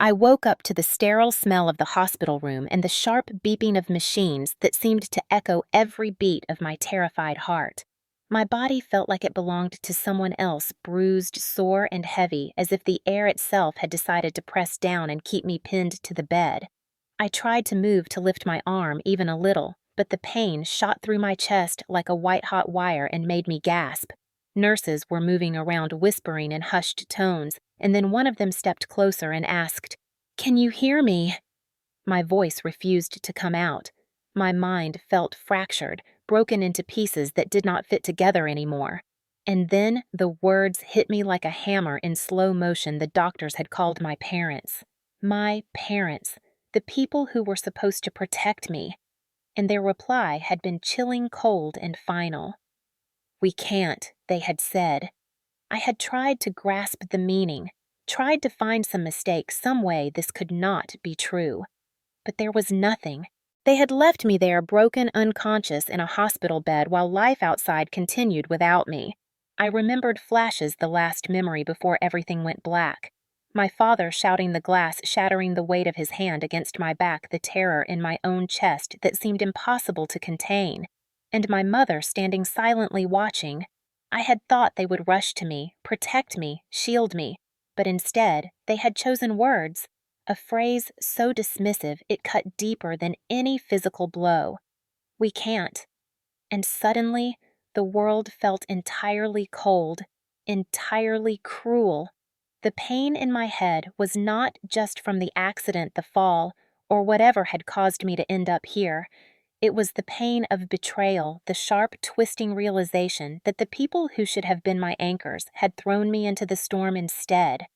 I woke up to the sterile smell of the hospital room and the sharp beeping of machines that seemed to echo every beat of my terrified heart. My body felt like it belonged to someone else, bruised, sore, and heavy, as if the air itself had decided to press down and keep me pinned to the bed. I tried to move to lift my arm even a little, but the pain shot through my chest like a white-hot wire and made me gasp. Nurses were moving around whispering in hushed tones, and then one of them stepped closer and asked, "Can you hear me?" My voice refused to come out. My mind felt fractured, broken into pieces that did not fit together anymore. And then the words hit me like a hammer in slow motion the doctors had called my parents. My parents, the people who were supposed to protect me. And their reply had been chilling cold and final. "We can't," they had said. I had tried to grasp the meaning, tried to find some mistake, some way this could not be true. But there was nothing. They had left me there broken, unconscious in a hospital bed while life outside continued without me. I remembered flashes the last memory before everything went black. My father shouting the glass, shattering the weight of his hand against my back, the terror in my own chest that seemed impossible to contain. And my mother standing silently watching. I had thought they would rush to me, protect me, shield me, but instead they had chosen words, a phrase so dismissive it cut deeper than any physical blow. "We can't." And suddenly, the world felt entirely cold, entirely cruel. The pain in my head was not just from the accident, the fall, or whatever had caused me to end up here. It was the pain of betrayal, the sharp, twisting realization that the people who should have been my anchors had thrown me into the storm instead.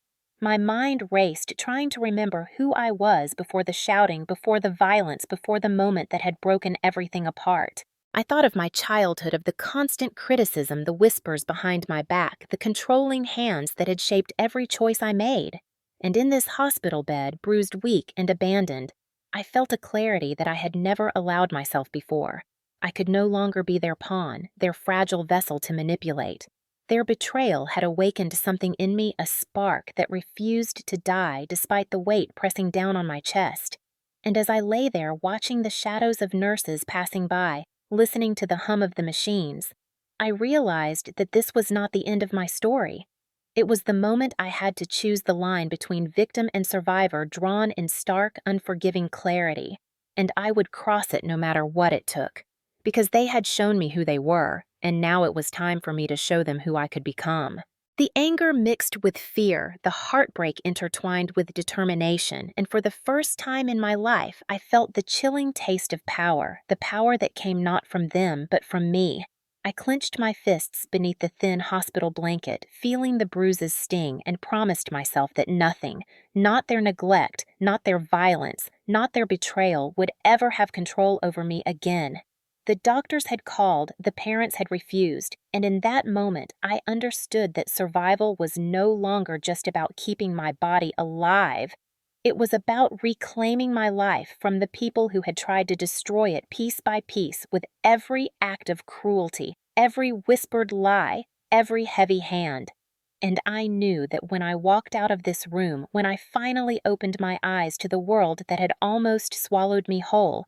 My mind raced, trying to remember who I was before the shouting, before the violence, before the moment that had broken everything apart. I thought of my childhood, of the constant criticism, the whispers behind my back, the controlling hands that had shaped every choice I made. And in this hospital bed, bruised, weak, and abandoned, I felt a clarity that I had never allowed myself before. I could no longer be their pawn, their fragile vessel to manipulate. Their betrayal had awakened something in me, a spark that refused to die despite the weight pressing down on my chest. And as I lay there watching the shadows of nurses passing by, listening to the hum of the machines, I realized that this was not the end of my story. It was the moment I had to choose the line between victim and survivor drawn in stark, unforgiving clarity, and I would cross it no matter what it took, because they had shown me who they were, and now it was time for me to show them who I could become. The anger mixed with fear, the heartbreak intertwined with determination, and for the first time in my life, I felt the chilling taste of power, the power that came not from them, but from me. I clenched my fists beneath the thin hospital blanket, feeling the bruises sting, and promised myself that nothing, not their neglect, not their violence, not their betrayal, would ever have control over me again. The doctors had called, the parents had refused, and in that moment I understood that survival was no longer just about keeping my body alive. It was about reclaiming my life from the people who had tried to destroy it piece by piece with every act of cruelty, every whispered lie, every heavy hand. And I knew that when I walked out of this room, when I finally opened my eyes to the world that had almost swallowed me whole,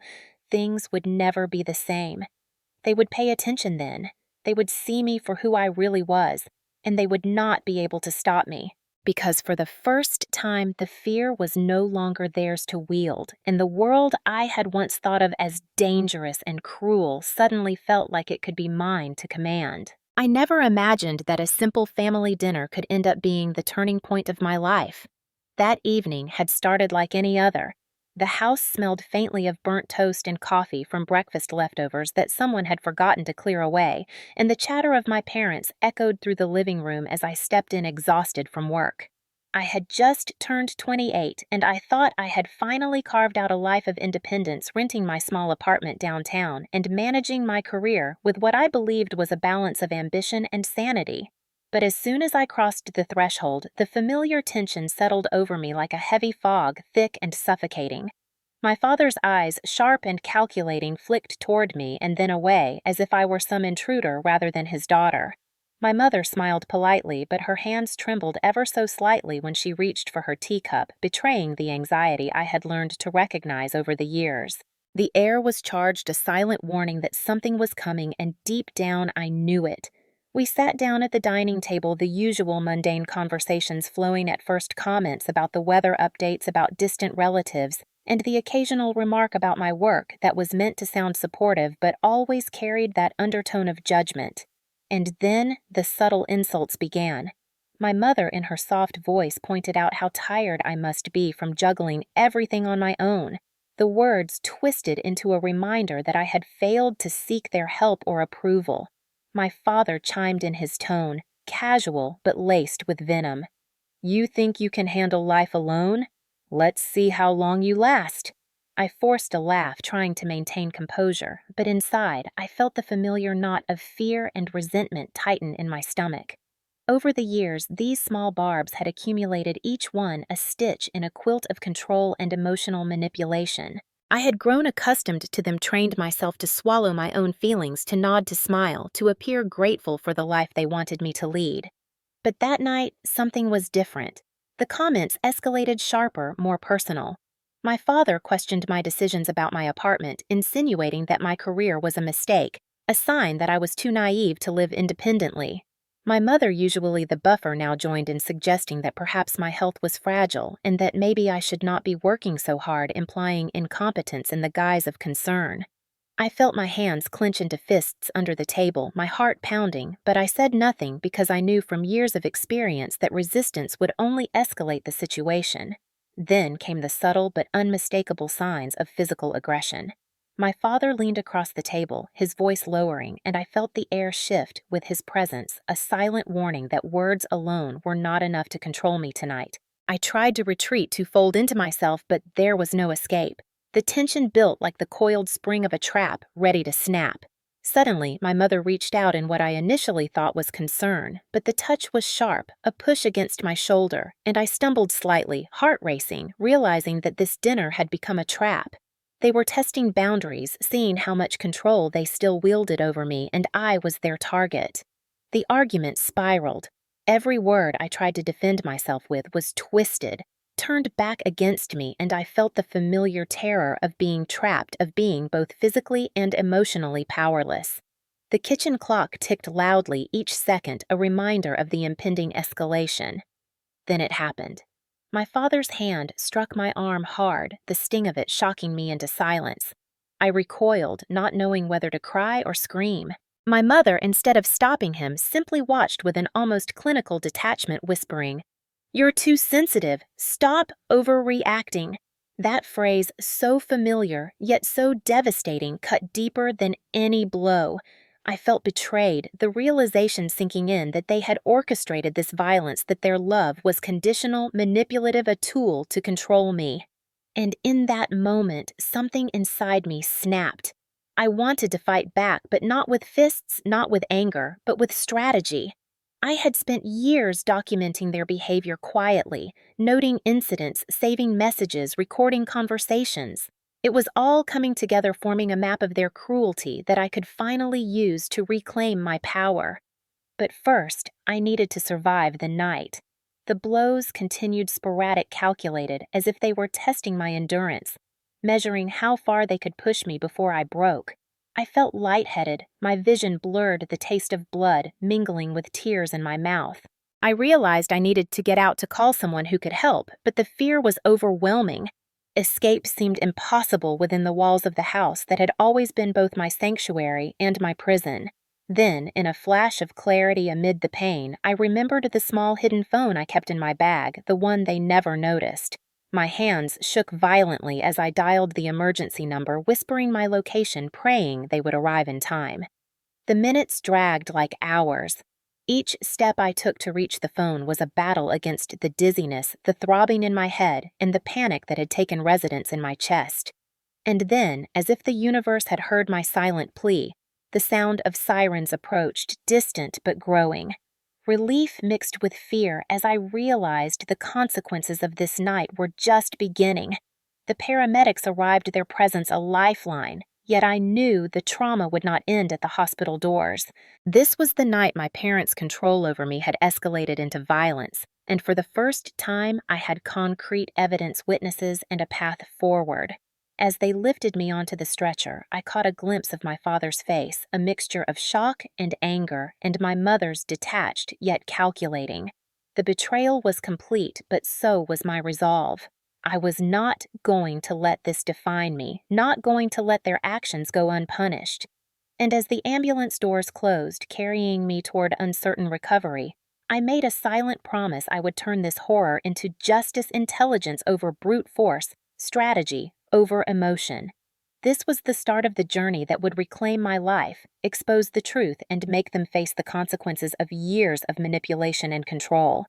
things would never be the same. They would pay attention then. They would see me for who I really was, and they would not be able to stop me. Because for the first time, the fear was no longer theirs to wield, and the world I had once thought of as dangerous and cruel suddenly felt like it could be mine to command. I never imagined that a simple family dinner could end up being the turning point of my life. That evening had started like any other. The house smelled faintly of burnt toast and coffee from breakfast leftovers that someone had forgotten to clear away, and the chatter of my parents echoed through the living room as I stepped in exhausted from work. I had just turned 28, and I thought I had finally carved out a life of independence, renting my small apartment downtown and managing my career with what I believed was a balance of ambition and sanity. But as soon as I crossed the threshold, the familiar tension settled over me like a heavy fog, thick and suffocating. My father's eyes, sharp and calculating, flicked toward me and then away, as if I were some intruder rather than his daughter. My mother smiled politely, but her hands trembled ever so slightly when she reached for her teacup, betraying the anxiety I had learned to recognize over the years. The air was charged a silent warning that something was coming, and deep down I knew it. We sat down at the dining table, the usual mundane conversations flowing at first, comments about the weather, updates about distant relatives, and the occasional remark about my work that was meant to sound supportive but always carried that undertone of judgment. And then the subtle insults began. My mother, in her soft voice, pointed out how tired I must be from juggling everything on my own. The words twisted into a reminder that I had failed to seek their help or approval. My father chimed in his tone, casual but laced with venom. "You think you can handle life alone? Let's see how long you last." I forced a laugh, trying to maintain composure, but inside I felt the familiar knot of fear and resentment tighten in my stomach. Over the years, these small barbs had accumulated, each one a stitch in a quilt of control and emotional manipulation. I had grown accustomed to them, trained myself to swallow my own feelings, to nod, to smile, to appear grateful for the life they wanted me to lead. But that night, something was different. The comments escalated sharper, more personal. My father questioned my decisions about my apartment, insinuating that my career was a mistake, a sign that I was too naive to live independently. My mother, usually the buffer, now joined in suggesting that perhaps my health was fragile and that maybe I should not be working so hard, implying incompetence in the guise of concern. I felt my hands clench into fists under the table, my heart pounding, but I said nothing because I knew from years of experience that resistance would only escalate the situation. Then came the subtle but unmistakable signs of physical aggression. My father leaned across the table, his voice lowering, and I felt the air shift with his presence, a silent warning that words alone were not enough to control me tonight. I tried to retreat, to fold into myself, but there was no escape. The tension built like the coiled spring of a trap, ready to snap. Suddenly, my mother reached out in what I initially thought was concern, but the touch was sharp, a push against my shoulder, and I stumbled slightly, heart racing, realizing that this dinner had become a trap. They were testing boundaries, seeing how much control they still wielded over me, and I was their target. The argument spiraled. Every word I tried to defend myself with was twisted, turned back against me, and I felt the familiar terror of being trapped, of being both physically and emotionally powerless. The kitchen clock ticked loudly each second, a reminder of the impending escalation. Then it happened. My father's hand struck my arm hard, the sting of it shocking me into silence. I recoiled, not knowing whether to cry or scream. My mother, instead of stopping him, simply watched with an almost clinical detachment, whispering, "You're too sensitive. Stop overreacting." That phrase, so familiar, yet so devastating, cut deeper than any blow. I felt betrayed, the realization sinking in that they had orchestrated this violence, that their love was conditional, manipulative, a tool to control me. And in that moment, something inside me snapped. I wanted to fight back, but not with fists, not with anger, but with strategy. I had spent years documenting their behavior quietly, noting incidents, saving messages, recording conversations. It was all coming together, forming a map of their cruelty that I could finally use to reclaim my power. But first, I needed to survive the night. The blows continued, sporadic, calculated, as if they were testing my endurance, measuring how far they could push me before I broke. I felt lightheaded, my vision blurred, the taste of blood mingling with tears in my mouth. I realized I needed to get out to call someone who could help, but the fear was overwhelming. Escape seemed impossible within the walls of the house that had always been both my sanctuary and my prison. Then, in a flash of clarity amid the pain, I remembered the small hidden phone I kept in my bag, the one they never noticed. My hands shook violently as I dialed the emergency number, whispering my location, praying they would arrive in time. The minutes dragged like hours. Each step I took to reach the phone was a battle against the dizziness, the throbbing in my head, and the panic that had taken residence in my chest. And then, as if the universe had heard my silent plea, the sound of sirens approached, distant but growing. Relief mixed with fear as I realized the consequences of this night were just beginning. The paramedics arrived, their presence a lifeline, yet I knew the trauma would not end at the hospital doors. This was the night my parents' control over me had escalated into violence, and for the first time I had concrete evidence, witnesses, and a path forward. As they lifted me onto the stretcher, I caught a glimpse of my father's face, a mixture of shock and anger, and my mother's detached yet calculating. The betrayal was complete, but so was my resolve. I was not going to let this define me, not going to let their actions go unpunished. And as the ambulance doors closed, carrying me toward uncertain recovery, I made a silent promise I would turn this horror into justice, intelligence over brute force, strategy over emotion. This was the start of the journey that would reclaim my life, expose the truth, and make them face the consequences of years of manipulation and control.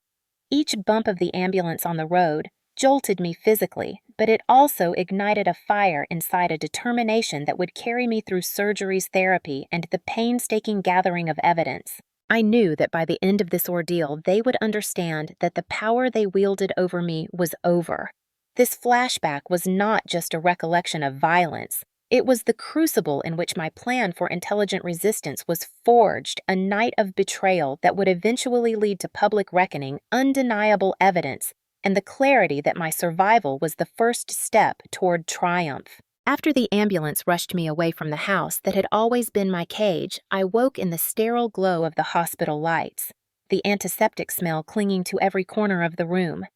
Each bump of the ambulance on the road jolted me physically, but it also ignited a fire inside, a determination that would carry me through surgeries, therapy, and the painstaking gathering of evidence. I knew that by the end of this ordeal, they would understand that the power they wielded over me was over. This flashback was not just a recollection of violence. It was the crucible in which my plan for intelligent resistance was forged, a night of betrayal that would eventually lead to public reckoning, undeniable evidence, and the clarity that my survival was the first step toward triumph. After the ambulance rushed me away from the house that had always been my cage, I woke in the sterile glow of the hospital lights, the antiseptic smell clinging to every corner of the room.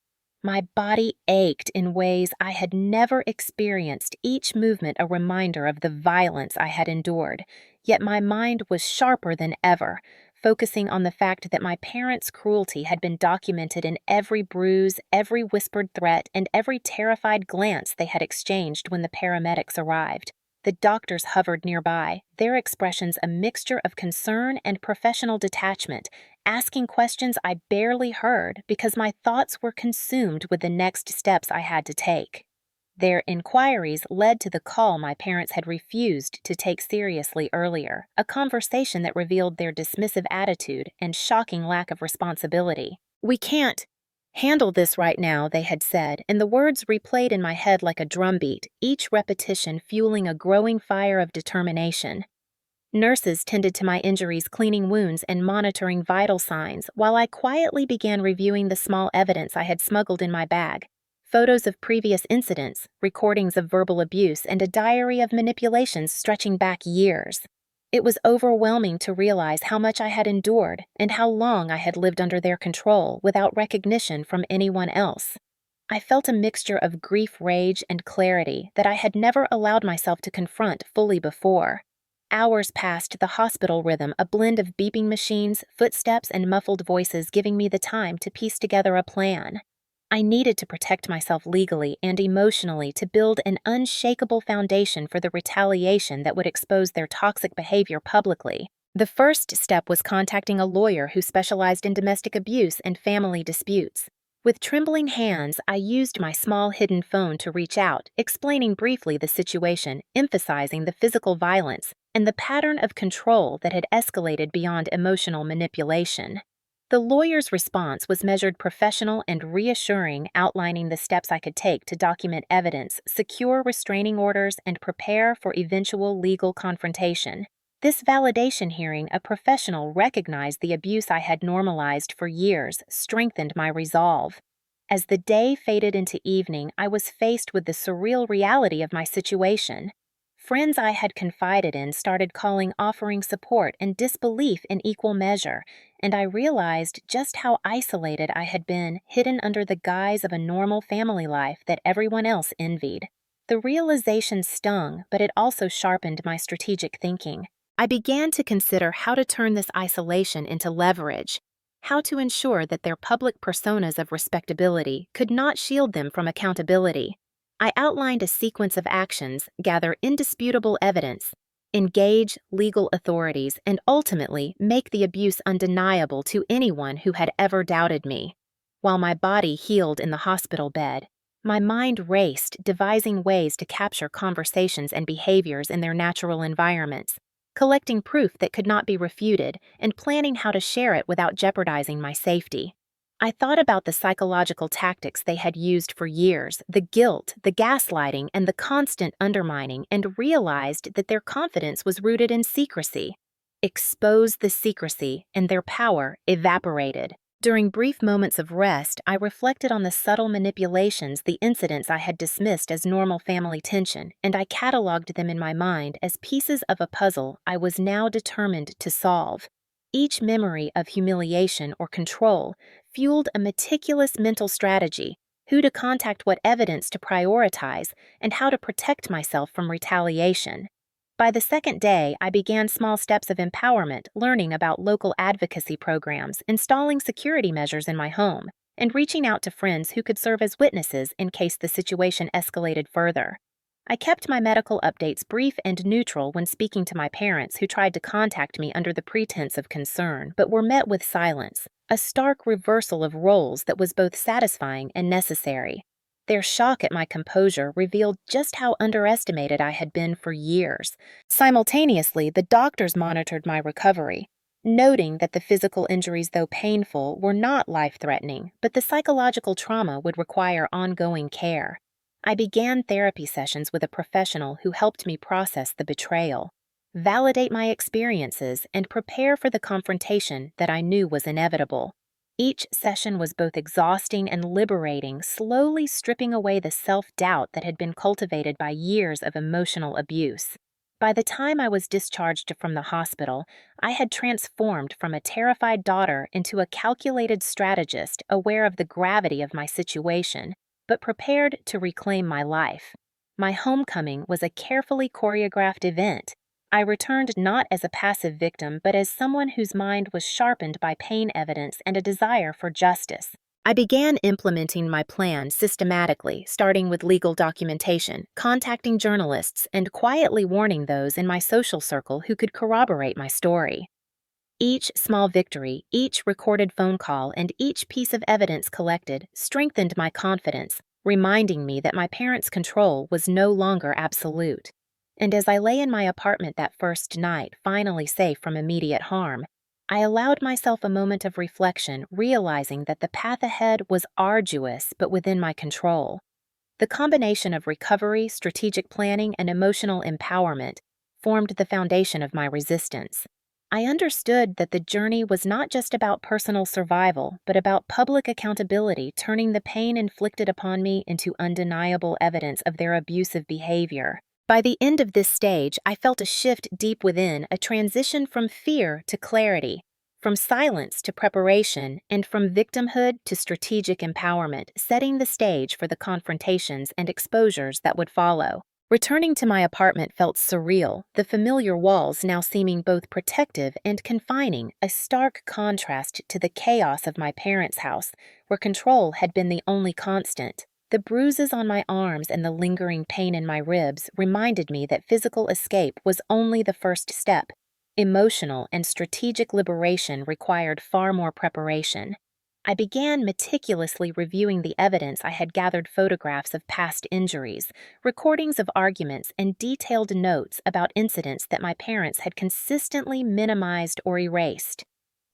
My body ached in ways I had never experienced, each movement a reminder of the violence I had endured. Yet my mind was sharper than ever, focusing on the fact that my parents' cruelty had been documented in every bruise, every whispered threat, and every terrified glance they had exchanged when the paramedics arrived. The doctors hovered nearby, their expressions a mixture of concern and professional detachment, asking questions I barely heard because my thoughts were consumed with the next steps I had to take. Their inquiries led to the call my parents had refused to take seriously earlier, a conversation that revealed their dismissive attitude and shocking lack of responsibility. "We can't handle this right now," they had said, and the words replayed in my head like a drumbeat, each repetition fueling a growing fire of determination. Nurses tended to my injuries, cleaning wounds and monitoring vital signs, while I quietly began reviewing the small evidence I had smuggled in my bag. Photos of previous incidents, recordings of verbal abuse, and a diary of manipulations stretching back years. It was overwhelming to realize how much I had endured and how long I had lived under their control without recognition from anyone else. I felt a mixture of grief, rage, and clarity that I had never allowed myself to confront fully before. Hours passed, the hospital rhythm, a blend of beeping machines, footsteps, and muffled voices giving me the time to piece together a plan. I needed to protect myself legally and emotionally to build an unshakable foundation for the retaliation that would expose their toxic behavior publicly. The first step was contacting a lawyer who specialized in domestic abuse and family disputes. With trembling hands, I used my small hidden phone to reach out, explaining briefly the situation, emphasizing the physical violence and the pattern of control that had escalated beyond emotional manipulation. The lawyer's response was measured, professional, and reassuring, outlining the steps I could take to document evidence, secure restraining orders, and prepare for eventual legal confrontation. This validation hearing, a professional recognized the abuse I had normalized for years, strengthened my resolve. As the day faded into evening, I was faced with the surreal reality of my situation. Friends I had confided in started calling, offering support and disbelief in equal measure, and I realized just how isolated I had been, hidden under the guise of a normal family life that everyone else envied. The realization stung, but it also sharpened my strategic thinking. I began to consider how to turn this isolation into leverage, how to ensure that their public personas of respectability could not shield them from accountability. I outlined a sequence of actions, gather indisputable evidence, engage legal authorities, and ultimately make the abuse undeniable to anyone who had ever doubted me. While my body healed in the hospital bed, my mind raced, devising ways to capture conversations and behaviors in their natural environments, collecting proof that could not be refuted, and planning how to share it without jeopardizing my safety. I thought about the psychological tactics they had used for years, the guilt, the gaslighting, and the constant undermining, and realized that their confidence was rooted in secrecy. Expose the secrecy, and their power evaporated. During brief moments of rest, I reflected on the subtle manipulations, the incidents I had dismissed as normal family tension, and I cataloged them in my mind as pieces of a puzzle I was now determined to solve. Each memory of humiliation or control fueled a meticulous mental strategy: who to contact, what evidence to prioritize, and how to protect myself from retaliation. By the second day, I began small steps of empowerment, learning about local advocacy programs, installing security measures in my home, and reaching out to friends who could serve as witnesses in case the situation escalated further. I kept my medical updates brief and neutral when speaking to my parents, who tried to contact me under the pretense of concern, but were met with silence, a stark reversal of roles that was both satisfying and necessary. Their shock at my composure revealed just how underestimated I had been for years. Simultaneously, the doctors monitored my recovery, noting that the physical injuries, though painful, were not life-threatening, but the psychological trauma would require ongoing care. I began therapy sessions with a professional who helped me process the betrayal, validate my experiences, and prepare for the confrontation that I knew was inevitable. Each session was both exhausting and liberating, slowly stripping away the self-doubt that had been cultivated by years of emotional abuse. By the time I was discharged from the hospital, I had transformed from a terrified daughter into a calculated strategist, aware of the gravity of my situation, but prepared to reclaim my life. My homecoming was a carefully choreographed event. I returned not as a passive victim, but as someone whose mind was sharpened by pain evidence and a desire for justice. I began implementing my plan systematically, starting with legal documentation, contacting journalists, and quietly warning those in my social circle who could corroborate my story. Each small victory, each recorded phone call, and each piece of evidence collected strengthened my confidence, reminding me that my parents' control was no longer absolute. And as I lay in my apartment that first night, finally safe from immediate harm, I allowed myself a moment of reflection, realizing that the path ahead was arduous but within my control. The combination of recovery, strategic planning, and emotional empowerment formed the foundation of my resistance. I understood that the journey was not just about personal survival, but about public accountability, turning the pain inflicted upon me into undeniable evidence of their abusive behavior. By the end of this stage, I felt a shift deep within, a transition from fear to clarity, from silence to preparation, and from victimhood to strategic empowerment, setting the stage for the confrontations and exposures that would follow. Returning to my apartment felt surreal, the familiar walls now seeming both protective and confining, a stark contrast to the chaos of my parents' house, where control had been the only constant. The bruises on my arms and the lingering pain in my ribs reminded me that physical escape was only the first step. Emotional and strategic liberation required far more preparation. I began meticulously reviewing the evidence I had gathered: photographs of past injuries, recordings of arguments, and detailed notes about incidents that my parents had consistently minimized or erased.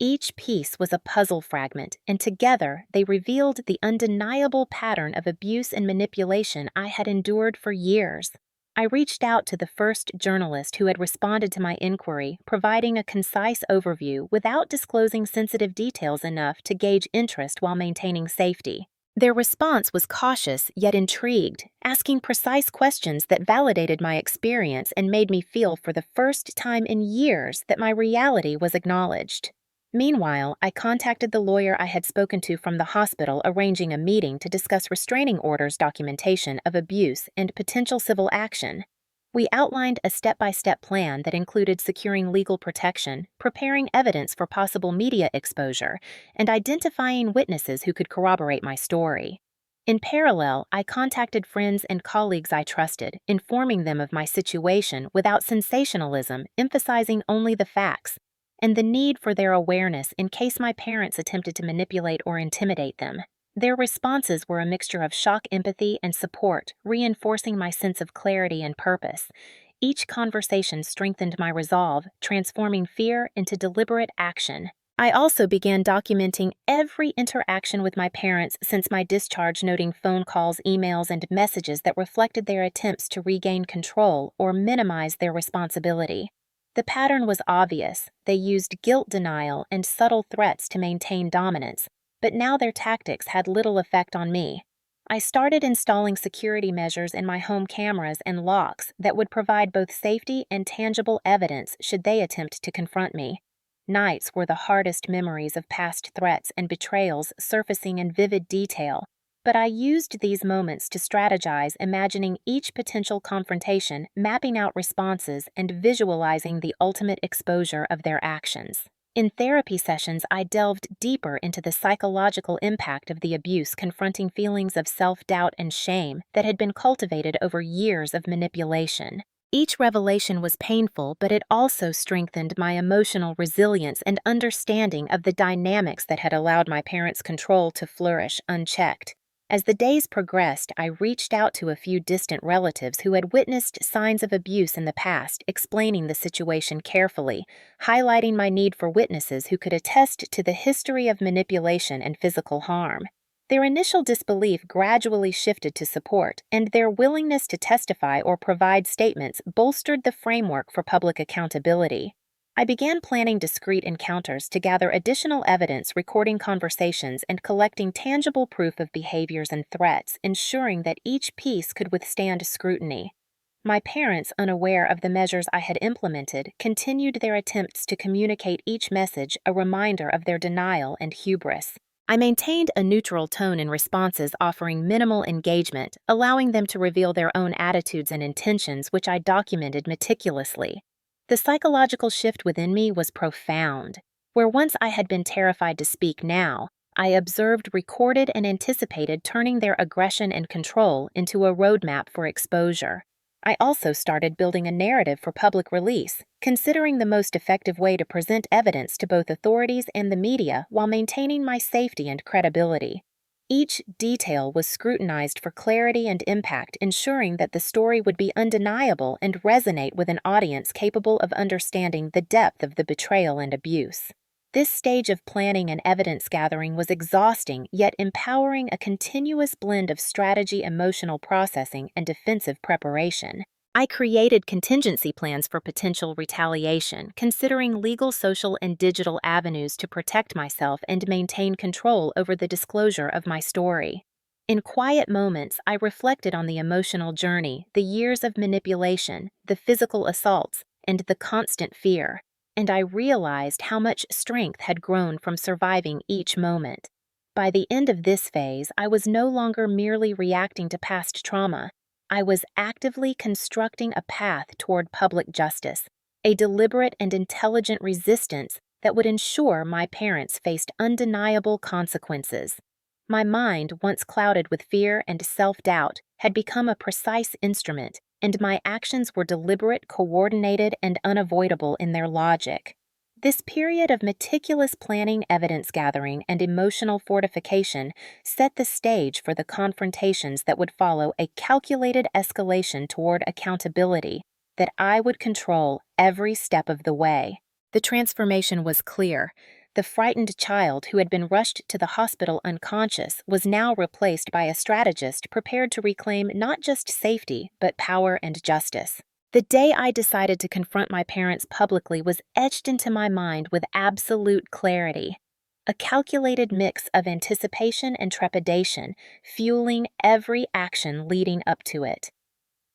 Each piece was a puzzle fragment, and together they revealed the undeniable pattern of abuse and manipulation I had endured for years. I reached out to the first journalist who had responded to my inquiry, providing a concise overview without disclosing sensitive details enough to gauge interest while maintaining safety. Their response was cautious yet intrigued, asking precise questions that validated my experience and made me feel for the first time in years that my reality was acknowledged. Meanwhile, I contacted the lawyer I had spoken to from the hospital, arranging a meeting to discuss restraining orders, documentation of abuse, and potential civil action. We outlined a step-by-step plan that included securing legal protection, preparing evidence for possible media exposure, and identifying witnesses who could corroborate my story. In parallel, I contacted friends and colleagues I trusted, informing them of my situation without sensationalism, emphasizing only the facts, and the need for their awareness in case my parents attempted to manipulate or intimidate them. Their responses were a mixture of shock, empathy, and support, reinforcing my sense of clarity and purpose. Each conversation strengthened my resolve, transforming fear into deliberate action. I also began documenting every interaction with my parents since my discharge, noting phone calls, emails, and messages that reflected their attempts to regain control or minimize their responsibility. The pattern was obvious. They used guilt denial and subtle threats to maintain dominance, but now their tactics had little effect on me. I started installing security measures in my home cameras and locks that would provide both safety and tangible evidence should they attempt to confront me. Nights were the hardest memories of past threats and betrayals surfacing in vivid detail, but I used these moments to strategize, imagining each potential confrontation, mapping out responses, and visualizing the ultimate exposure of their actions. In therapy sessions, I delved deeper into the psychological impact of the abuse, confronting feelings of self-doubt and shame that had been cultivated over years of manipulation. Each revelation was painful, but it also strengthened my emotional resilience and understanding of the dynamics that had allowed my parents' control to flourish unchecked. As the days progressed, I reached out to a few distant relatives who had witnessed signs of abuse in the past, explaining the situation carefully, highlighting my need for witnesses who could attest to the history of manipulation and physical harm. Their initial disbelief gradually shifted to support, and their willingness to testify or provide statements bolstered the framework for public accountability. I began planning discrete encounters to gather additional evidence, recording conversations, and collecting tangible proof of behaviors and threats, ensuring that each piece could withstand scrutiny. My parents, unaware of the measures I had implemented, continued their attempts to communicate each message, a reminder of their denial and hubris. I maintained a neutral tone in responses, offering minimal engagement, allowing them to reveal their own attitudes and intentions, which I documented meticulously. The psychological shift within me was profound. Where once I had been terrified to speak, now I observed, recorded, and anticipated, turning their aggression and control into a roadmap for exposure. I also started building a narrative for public release, considering the most effective way to present evidence to both authorities and the media while maintaining my safety and credibility. Each detail was scrutinized for clarity and impact, ensuring that the story would be undeniable and resonate with an audience capable of understanding the depth of the betrayal and abuse. This stage of planning and evidence gathering was exhausting, yet empowering, a continuous blend of strategy, emotional processing, and defensive preparation. I created contingency plans for potential retaliation, considering legal, social, and digital avenues to protect myself and maintain control over the disclosure of my story. In quiet moments, I reflected on the emotional journey, the years of manipulation, the physical assaults, and the constant fear, and I realized how much strength had grown from surviving each moment. By the end of this phase, I was no longer merely reacting to past trauma. I was actively constructing a path toward public justice, a deliberate and intelligent resistance that would ensure my parents faced undeniable consequences. My mind, once clouded with fear and self-doubt, had become a precise instrument, and my actions were deliberate, coordinated, and unavoidable in their logic. This period of meticulous planning, evidence gathering, and emotional fortification set the stage for the confrontations that would follow, a calculated escalation toward accountability that I would control every step of the way. The transformation was clear. The frightened child who had been rushed to the hospital unconscious was now replaced by a strategist prepared to reclaim not just safety, but power and justice. The day I decided to confront my parents publicly was etched into my mind with absolute clarity. A calculated mix of anticipation and trepidation, fueling every action leading up to it.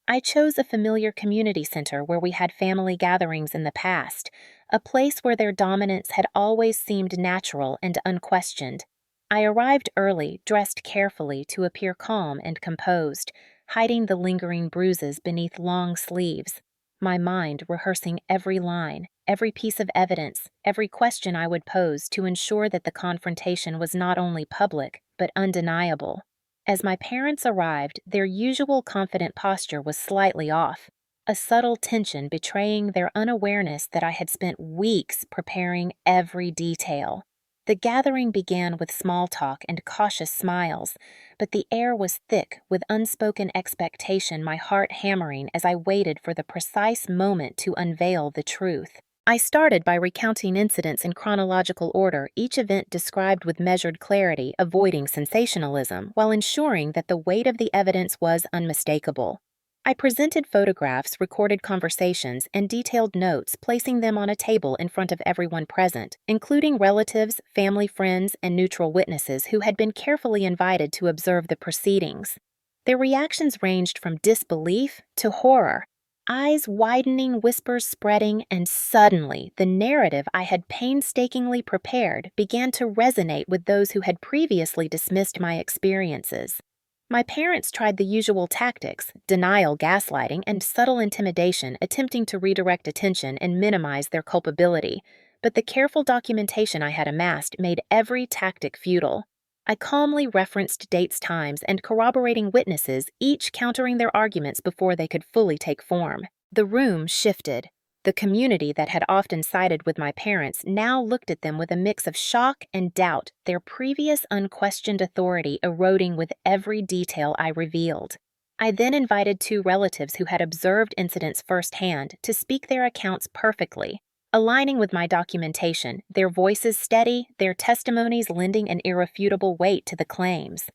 I chose a familiar community center where we had family gatherings in the past, a place where their dominance had always seemed natural and unquestioned. I arrived early, dressed carefully to appear calm and composed, hiding the lingering bruises beneath long sleeves, my mind rehearsing every line, every piece of evidence, every question I would pose to ensure that the confrontation was not only public, but undeniable. As my parents arrived, their usual confident posture was slightly off, a subtle tension betraying their unawareness that I had spent weeks preparing every detail. The gathering began with small talk and cautious smiles, but the air was thick with unspoken expectation, my heart hammering as I waited for the precise moment to unveil the truth. I started by recounting incidents in chronological order, each event described with measured clarity, avoiding sensationalism, while ensuring that the weight of the evidence was unmistakable. I presented photographs, recorded conversations, and detailed notes, placing them on a table in front of everyone present, including relatives, family friends, and neutral witnesses who had been carefully invited to observe the proceedings. Their reactions ranged from disbelief to horror, eyes widening, whispers spreading, and suddenly the narrative I had painstakingly prepared began to resonate with those who had previously dismissed my experiences. My parents tried the usual tactics: denial, gaslighting, and subtle intimidation, attempting to redirect attention and minimize their culpability. But the careful documentation I had amassed made every tactic futile. I calmly referenced dates, times, and corroborating witnesses, each countering their arguments before they could fully take form. The room shifted. The community that had often sided with my parents now looked at them with a mix of shock and doubt, their previous unquestioned authority eroding with every detail I revealed. I then invited two relatives who had observed incidents firsthand to speak their accounts perfectly, aligning with my documentation, their voices steady, their testimonies lending an irrefutable weight to the claims.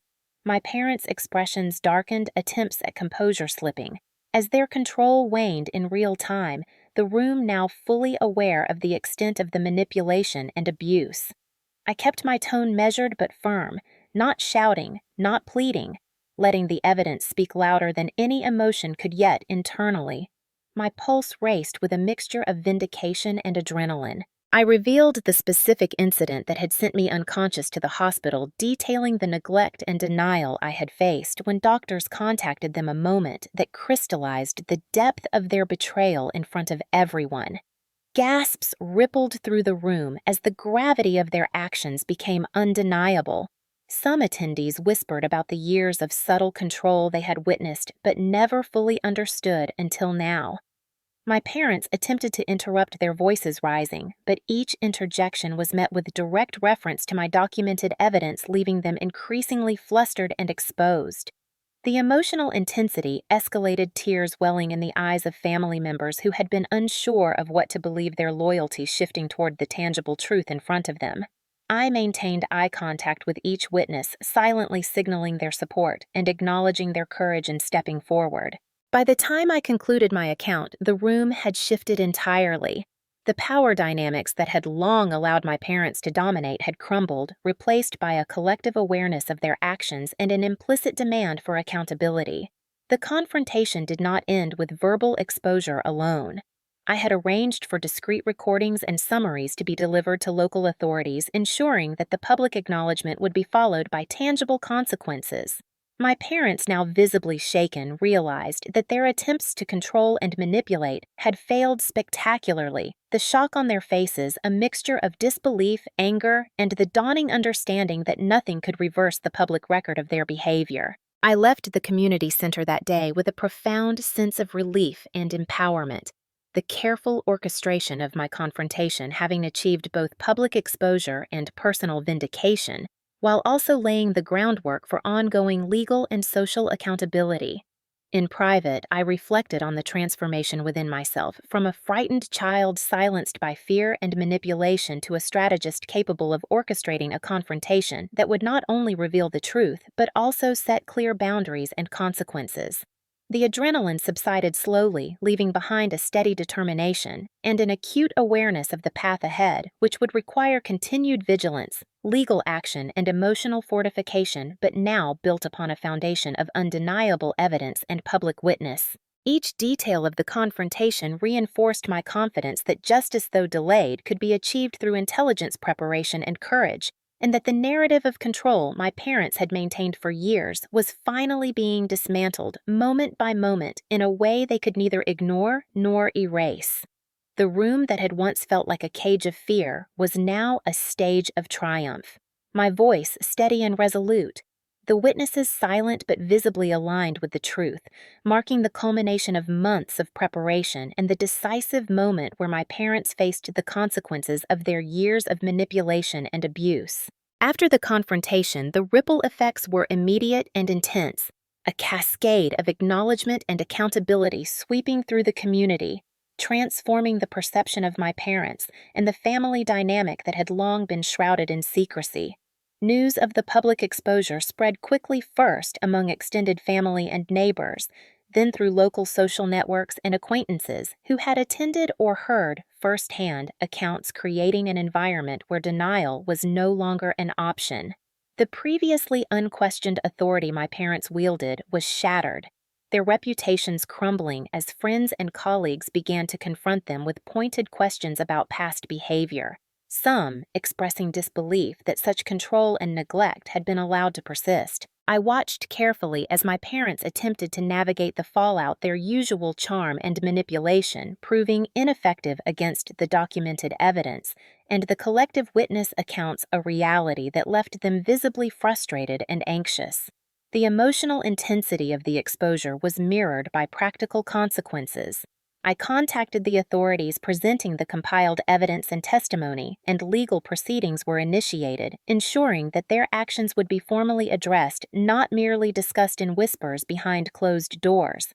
My parents' expressions darkened, attempts at composure slipping. As their control waned in real time, the room now fully aware of the extent of the manipulation and abuse. I kept my tone measured but firm, not shouting, not pleading, letting the evidence speak louder than any emotion could yet internally. My pulse raced with a mixture of vindication and adrenaline. I revealed the specific incident that had sent me unconscious to the hospital, detailing the neglect and denial I had faced when doctors contacted them, a moment that crystallized the depth of their betrayal in front of everyone. Gasps rippled through the room as the gravity of their actions became undeniable. Some attendees whispered about the years of subtle control they had witnessed but never fully understood until now. My parents attempted to interrupt their voices rising, but each interjection was met with direct reference to my documented evidence, leaving them increasingly flustered and exposed. The emotional intensity escalated, tears welling in the eyes of family members who had been unsure of what to believe, their loyalty shifting toward the tangible truth in front of them. I maintained eye contact with each witness, silently signaling their support and acknowledging their courage in stepping forward. By the time I concluded my account, the room had shifted entirely. The power dynamics that had long allowed my parents to dominate had crumbled, replaced by a collective awareness of their actions and an implicit demand for accountability. The confrontation did not end with verbal exposure alone. I had arranged for discreet recordings and summaries to be delivered to local authorities, ensuring that the public acknowledgement would be followed by tangible consequences. My parents, now visibly shaken, realized that their attempts to control and manipulate had failed spectacularly, the shock on their faces a mixture of disbelief, anger, and the dawning understanding that nothing could reverse the public record of their behavior. I left the community center that day with a profound sense of relief and empowerment, the careful orchestration of my confrontation having achieved both public exposure and personal vindication, while also laying the groundwork for ongoing legal and social accountability. In private, I reflected on the transformation within myself, from a frightened child silenced by fear and manipulation to a strategist capable of orchestrating a confrontation that would not only reveal the truth, but also set clear boundaries and consequences. The adrenaline subsided slowly, leaving behind a steady determination and an acute awareness of the path ahead, which would require continued vigilance, legal action, and emotional fortification, but now built upon a foundation of undeniable evidence and public witness. Each detail of the confrontation reinforced my confidence that justice, though delayed, could be achieved through intelligence, preparation, and courage, and that the narrative of control my parents had maintained for years was finally being dismantled moment by moment in a way they could neither ignore nor erase. The room that had once felt like a cage of fear was now a stage of triumph. My voice steady and resolute, the witnesses silent but visibly aligned with the truth, marking the culmination of months of preparation and the decisive moment where my parents faced the consequences of their years of manipulation and abuse. After the confrontation, the ripple effects were immediate and intense, a cascade of acknowledgement and accountability sweeping through the community. transforming the perception of my parents and the family dynamic that had long been shrouded in secrecy. News of the public exposure spread quickly, first among extended family and neighbors, then through local social networks and acquaintances who had attended or heard firsthand accounts, creating an environment where denial was no longer an option. The previously unquestioned authority my parents wielded was shattered, their reputations crumbling as friends and colleagues began to confront them with pointed questions about past behavior, some expressing disbelief that such control and neglect had been allowed to persist. I watched carefully as my parents attempted to navigate the fallout, their usual charm and manipulation proving ineffective against the documented evidence, and the collective witness accounts a reality that left them visibly frustrated and anxious. The emotional intensity of the exposure was mirrored by practical consequences. I contacted the authorities, presenting the compiled evidence and testimony, and legal proceedings were initiated, ensuring that their actions would be formally addressed, not merely discussed in whispers behind closed doors.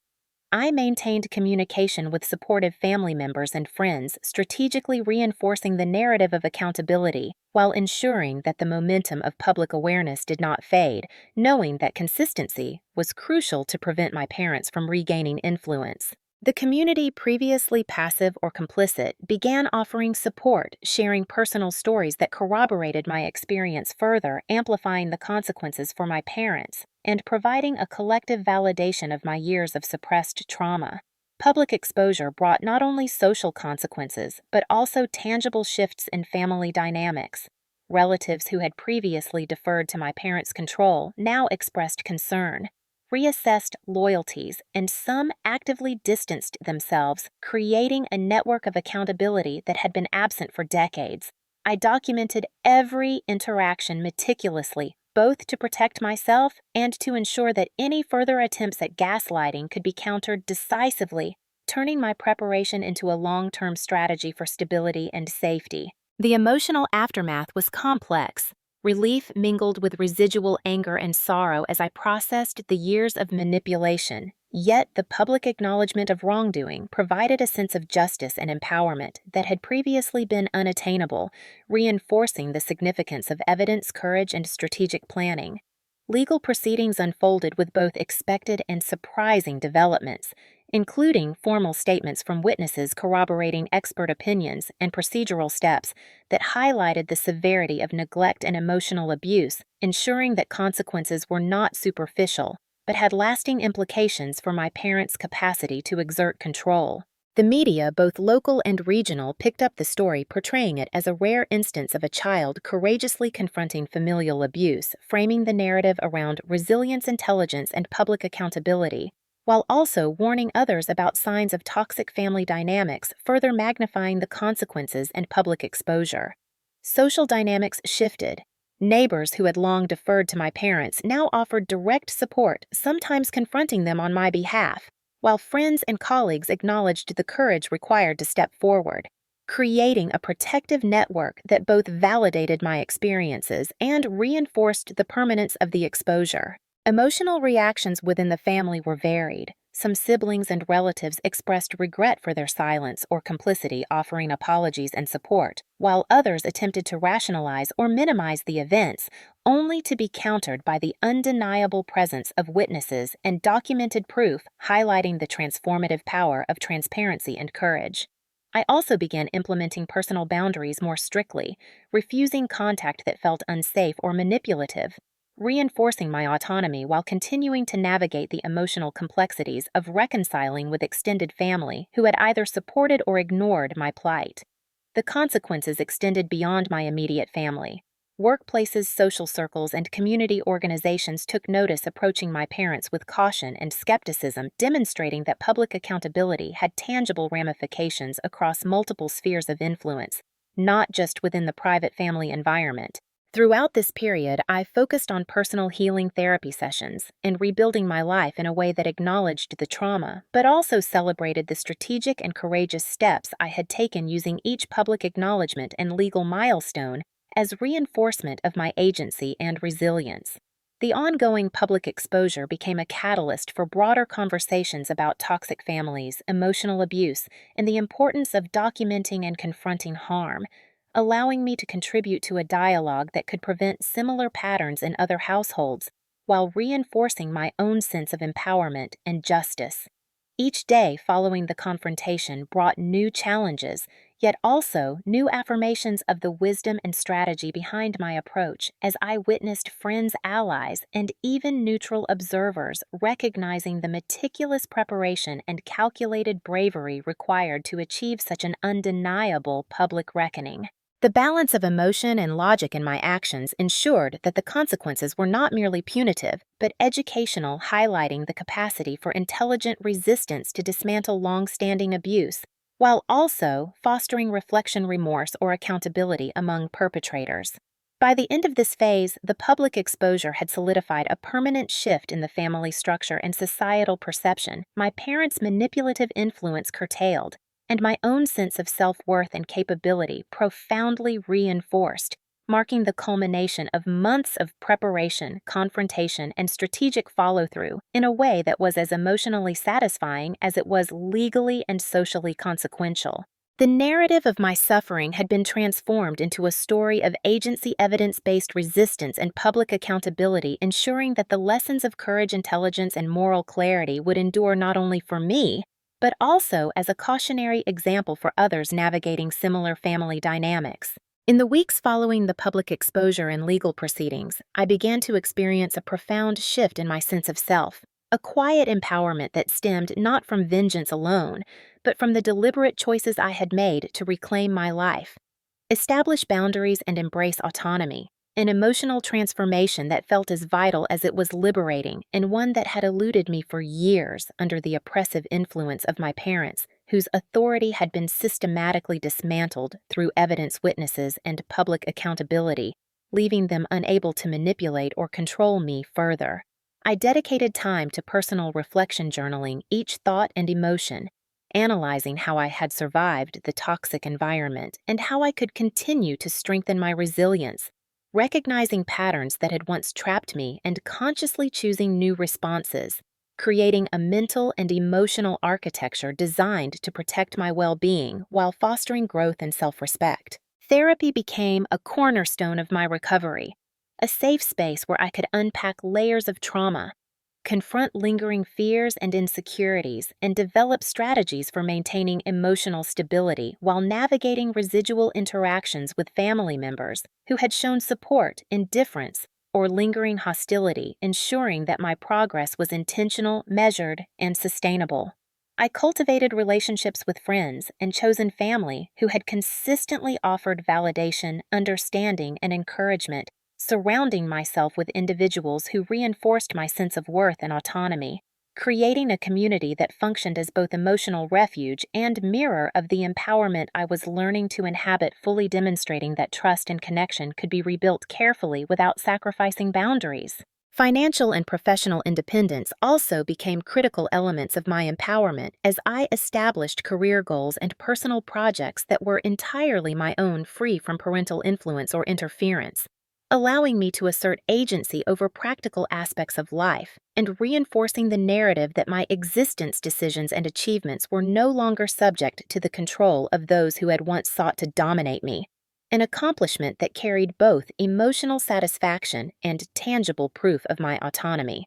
I maintained communication with supportive family members and friends, strategically reinforcing the narrative of accountability while ensuring that the momentum of public awareness did not fade, knowing that consistency was crucial to prevent my parents from regaining influence. The community, previously passive or complicit, began offering support, sharing personal stories that corroborated my experience further, amplifying the consequences for my parents, and providing a collective validation of my years of suppressed trauma. Public exposure brought not only social consequences, but also tangible shifts in family dynamics. Relatives who had previously deferred to my parents' control now expressed concern, reassessed loyalties, and some actively distanced themselves, creating a network of accountability that had been absent for decades. I documented every interaction meticulously, both to protect myself and to ensure that any further attempts at gaslighting could be countered decisively, turning my preparation into a long-term strategy for stability and safety. The emotional aftermath was complex. Relief mingled with residual anger and sorrow as I processed the years of manipulation, yet the public acknowledgement of wrongdoing provided a sense of justice and empowerment that had previously been unattainable, reinforcing the significance of evidence, courage, and strategic planning. Legal proceedings unfolded with both expected and surprising developments, including formal statements from witnesses corroborating expert opinions and procedural steps that highlighted the severity of neglect and emotional abuse, ensuring that consequences were not superficial, but had lasting implications for my parents' capacity to exert control. The media, both local and regional, picked up the story, portraying it as a rare instance of a child courageously confronting familial abuse, framing the narrative around resilience, intelligence, and public accountability, while also warning others about signs of toxic family dynamics, further magnifying the consequences and public exposure. Social dynamics shifted. Neighbors who had long deferred to my parents now offered direct support, sometimes confronting them on my behalf, while friends and colleagues acknowledged the courage required to step forward, creating a protective network that both validated my experiences and reinforced the permanence of the exposure. Emotional reactions within the family were varied. Some siblings and relatives expressed regret for their silence or complicity, offering apologies and support, while others attempted to rationalize or minimize the events, only to be countered by the undeniable presence of witnesses and documented proof highlighting the transformative power of transparency and courage. I also began implementing personal boundaries more strictly, refusing contact that felt unsafe or manipulative, reinforcing my autonomy while continuing to navigate the emotional complexities of reconciling with extended family who had either supported or ignored my plight. The consequences extended beyond my immediate family. Workplaces, social circles, and community organizations took notice, approaching my parents with caution and skepticism, demonstrating that public accountability had tangible ramifications across multiple spheres of influence, not just within the private family environment. Throughout this period, I focused on personal healing therapy sessions and rebuilding my life in a way that acknowledged the trauma, but also celebrated the strategic and courageous steps I had taken, using each public acknowledgement and legal milestone as reinforcement of my agency and resilience. The ongoing public exposure became a catalyst for broader conversations about toxic families, emotional abuse, and the importance of documenting and confronting harm, allowing me to contribute to a dialogue that could prevent similar patterns in other households while reinforcing my own sense of empowerment and justice. Each day following the confrontation brought new challenges, yet also new affirmations of the wisdom and strategy behind my approach as I witnessed friends, allies, and even neutral observers recognizing the meticulous preparation and calculated bravery required to achieve such an undeniable public reckoning. The balance of emotion and logic in my actions ensured that the consequences were not merely punitive, but educational, highlighting the capacity for intelligent resistance to dismantle long-standing abuse, while also fostering reflection, remorse, or accountability among perpetrators. By the end of this phase, the public exposure had solidified a permanent shift in the family structure and societal perception, my parents' manipulative influence curtailed, and my own sense of self-worth and capability profoundly reinforced, marking the culmination of months of preparation, confrontation, and strategic follow-through in a way that was as emotionally satisfying as it was legally and socially consequential. The narrative of my suffering had been transformed into a story of agency, evidence-based resistance, and public accountability, ensuring that the lessons of courage, intelligence, and moral clarity would endure not only for me, but also as a cautionary example for others navigating similar family dynamics. In the weeks following the public exposure and legal proceedings, I began to experience a profound shift in my sense of self, a quiet empowerment that stemmed not from vengeance alone, but from the deliberate choices I had made to reclaim my life, establish boundaries, and embrace autonomy. An emotional transformation that felt as vital as it was liberating, and one that had eluded me for years under the oppressive influence of my parents, whose authority had been systematically dismantled through evidence, witnesses, and public accountability, leaving them unable to manipulate or control me further. I dedicated time to personal reflection, journaling each thought and emotion, analyzing how I had survived the toxic environment and how I could continue to strengthen my resilience, recognizing patterns that had once trapped me and consciously choosing new responses, creating a mental and emotional architecture designed to protect my well-being while fostering growth and self-respect. Therapy became a cornerstone of my recovery, a safe space where I could unpack layers of trauma, confront lingering fears and insecurities, and develop strategies for maintaining emotional stability while navigating residual interactions with family members who had shown support, indifference, or lingering hostility, ensuring that my progress was intentional, measured, and sustainable. I cultivated relationships with friends and chosen family who had consistently offered validation, understanding, and encouragement, surrounding myself with individuals who reinforced my sense of worth and autonomy, creating a community that functioned as both emotional refuge and mirror of the empowerment I was learning to inhabit, fully demonstrating that trust and connection could be rebuilt carefully without sacrificing boundaries. Financial and professional independence also became critical elements of my empowerment as I established career goals and personal projects that were entirely my own, free from parental influence or interference, allowing me to assert agency over practical aspects of life and reinforcing the narrative that my existence, decisions, and achievements were no longer subject to the control of those who had once sought to dominate me, an accomplishment that carried both emotional satisfaction and tangible proof of my autonomy.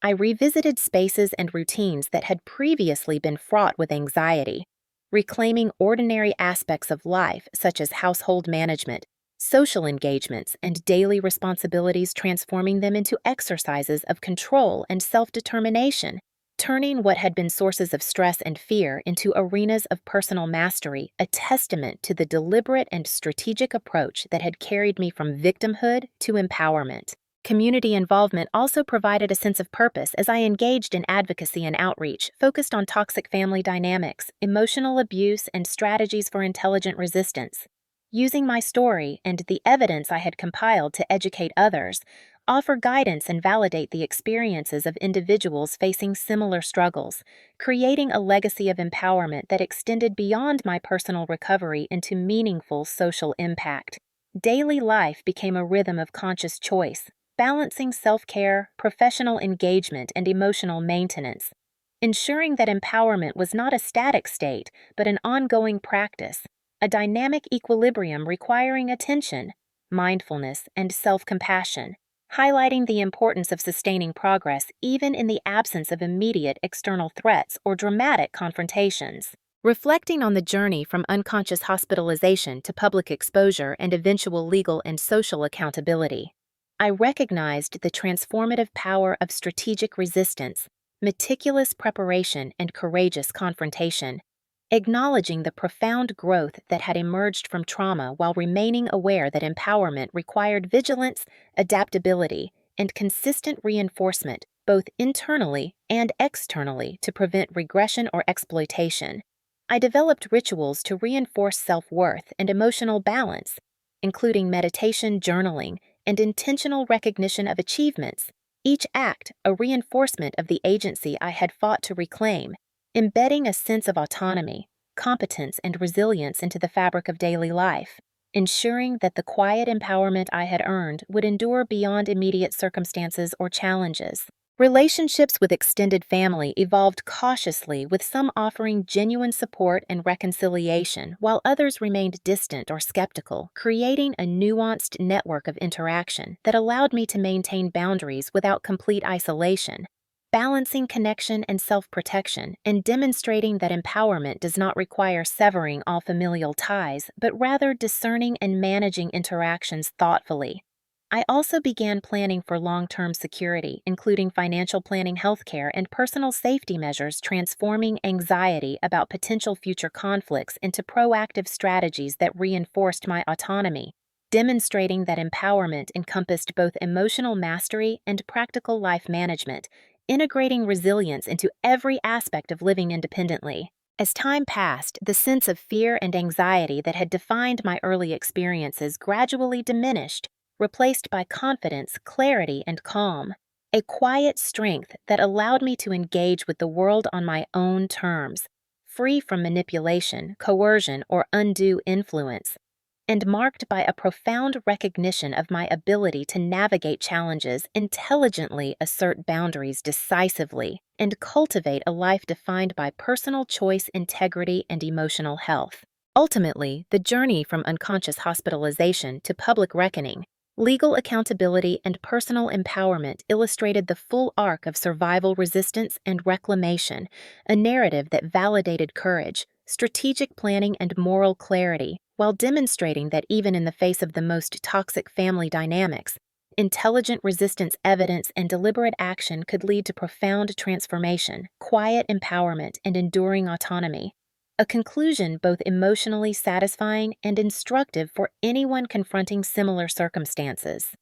I revisited spaces and routines that had previously been fraught with anxiety, reclaiming ordinary aspects of life such as household management, social engagements, and daily responsibilities, transforming them into exercises of control and self-determination, turning what had been sources of stress and fear into arenas of personal mastery, a testament to the deliberate and strategic approach that had carried me from victimhood to empowerment. Community involvement also provided a sense of purpose as I engaged in advocacy and outreach, focused on toxic family dynamics, emotional abuse, and strategies for intelligent resistance. Using my story and the evidence I had compiled to educate others, offer guidance and validate the experiences of individuals facing similar struggles, creating a legacy of empowerment that extended beyond my personal recovery into meaningful social impact. Daily life became a rhythm of conscious choice, balancing self-care, professional engagement, and emotional maintenance, ensuring that empowerment was not a static state, but an ongoing practice, a dynamic equilibrium requiring attention, mindfulness, and self-compassion, highlighting the importance of sustaining progress even in the absence of immediate external threats or dramatic confrontations. Reflecting on the journey from unconscious hospitalization to public exposure and eventual legal and social accountability, I recognized the transformative power of strategic resistance, meticulous preparation, and courageous confrontation, acknowledging the profound growth that had emerged from trauma while remaining aware that empowerment required vigilance, adaptability, and consistent reinforcement both internally and externally to prevent regression or exploitation. I developed rituals to reinforce self-worth and emotional balance, including meditation, journaling, and intentional recognition of achievements, each act a reinforcement of the agency I had fought to reclaim, embedding a sense of autonomy, competence, and resilience into the fabric of daily life, ensuring that the quiet empowerment I had earned would endure beyond immediate circumstances or challenges. Relationships with extended family evolved cautiously, with some offering genuine support and reconciliation, while others remained distant or skeptical, creating a nuanced network of interaction that allowed me to maintain boundaries without complete isolation, balancing connection and self-protection, and demonstrating that empowerment does not require severing all familial ties, but rather discerning and managing interactions thoughtfully. I also began planning for long-term security, including financial planning, healthcare, and personal safety measures, transforming anxiety about potential future conflicts into proactive strategies that reinforced my autonomy, demonstrating that empowerment encompassed both emotional mastery and practical life management, integrating resilience into every aspect of living independently. As time passed, the sense of fear and anxiety that had defined my early experiences gradually diminished, replaced by confidence, clarity, and calm, a quiet strength that allowed me to engage with the world on my own terms, free from manipulation, coercion, or undue influence, and marked by a profound recognition of my ability to navigate challenges, intelligently assert boundaries decisively, and cultivate a life defined by personal choice, integrity, and emotional health. Ultimately, the journey from unconscious hospitalization to public reckoning, legal accountability, and personal empowerment illustrated the full arc of survival, resistance, and reclamation, a narrative that validated courage, strategic planning, and moral clarity, while demonstrating that even in the face of the most toxic family dynamics, intelligent resistance, evidence, and deliberate action could lead to profound transformation, quiet empowerment, and enduring autonomy. A conclusion both emotionally satisfying and instructive for anyone confronting similar circumstances.